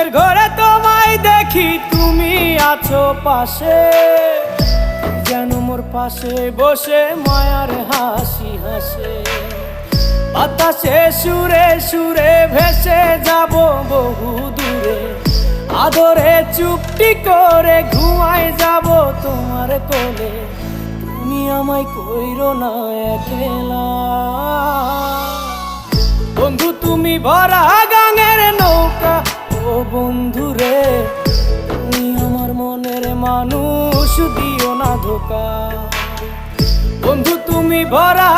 ঘুমের ঘরে তোমায় দেখি, তুমি আছো পাশে, যেন মোর পাশে বসে মায়ার হাসি হাসে। বাতাসে সুরে সুরে ভেসে যাব বহু দূরে, আদরে চুপটি করে ঘুমায় যাব তোমার কোলে। তুমি আমায় কইরো না একলা বন্ধু, তুমি ভরা গাঙের নৌকা। ও বন্ধু রে, তুমি আমার মনের মানুষ, দিও না ধোকা। বন্ধু তুমি ভরা